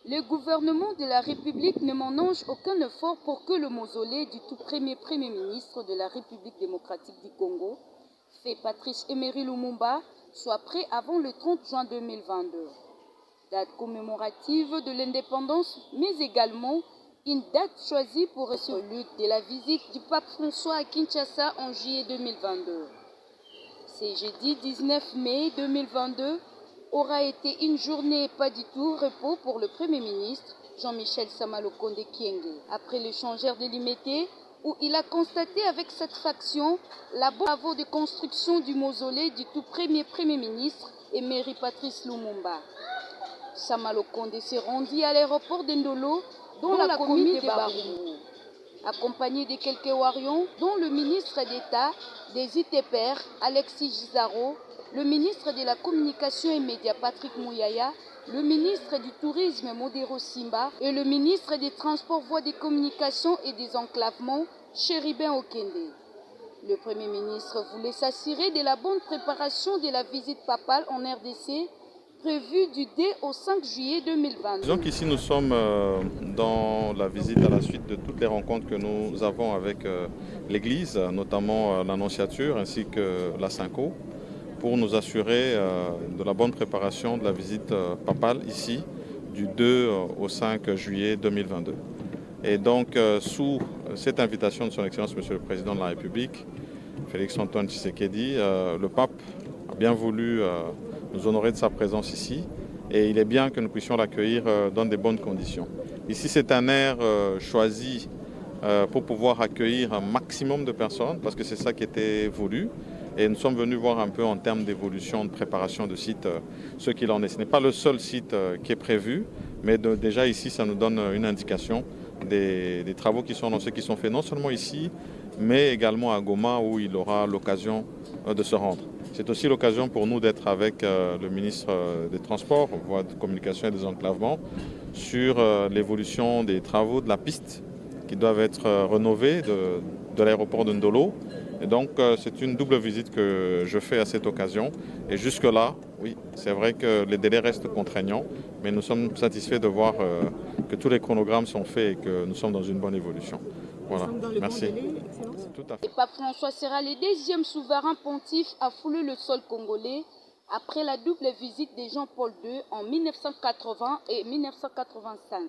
Le gouvernement de la République ne ménage aucun effort pour que le mausolée du tout premier ministre de la République démocratique du Congo, fait Patrice Emery Lumumba, soit prêt avant le 30 juin 2022. Date commémorative de l'indépendance, mais également une date choisie pour recevoir de la visite du pape François à Kinshasa en juillet 2022. C'est jeudi 19 mai 2022 aura été une journée pas du tout repos pour le Premier ministre Jean-Michel Sama-Lukonde Kyenge. Après l'échangeur délimité, où il a constaté avec satisfaction la bonne travaux de construction du mausolée du tout premier ministre Emery Patrice Lumumba. Sama-Lukonde s'est rendu à l'aéroport d'Ndolo, dans la commune de Barumu, accompagné de quelques Warions, dont le ministre d'État des ITPR, Alexis Gizaro, le ministre de la Communication et Médias, Patrick Mouyaya, le ministre du Tourisme, Modero Simba, et le ministre des Transports, Voies des Communications et des Enclavements, Chéribin Okende. Le Premier ministre voulait s'assurer de la bonne préparation de la visite papale en RDC, prévue du 2 au 5 juillet 2022. Disons qu'ici nous sommes dans la visite à la suite de toutes les rencontres que nous avons avec l'Église, notamment l'Annonciature ainsi que la Synco, pour nous assurer de la bonne préparation de la visite papale ici du 2 au 5 juillet 2022. Et donc sous cette invitation de son Excellence Monsieur le Président de la République, Félix-Antoine Tshisekedi, le pape a bien voulu nous honorer de sa présence ici. Et il est bien que nous puissions l'accueillir dans de bonnes conditions. Ici, c'est un aire choisi pour pouvoir accueillir un maximum de personnes, parce que c'est ça qui était voulu. Et nous sommes venus voir un peu en termes d'évolution, de préparation de site, ce qu'il en est. Ce n'est pas le seul site qui est prévu, mais déjà ici, ça nous donne une indication des travaux qui sont annoncés, qui sont faits non seulement ici, mais également à Goma, où il aura l'occasion de se rendre. C'est aussi l'occasion pour nous d'être avec le ministre des Transports, Voies de Communication et des Enclavements, sur l'évolution des travaux de la piste qui doivent être rénovés de l'aéroport de Ndolo. Et donc c'est une double visite que je fais à cette occasion. Et jusque-là, oui, c'est vrai que les délais restent contraignants, mais nous sommes satisfaits de voir que tous les chronogrammes sont faits et que nous sommes dans une bonne évolution. Voilà, merci. Tout à fait. Le pape François sera le deuxième souverain pontife à fouler le sol congolais après la double visite de Jean-Paul II en 1980 et 1985.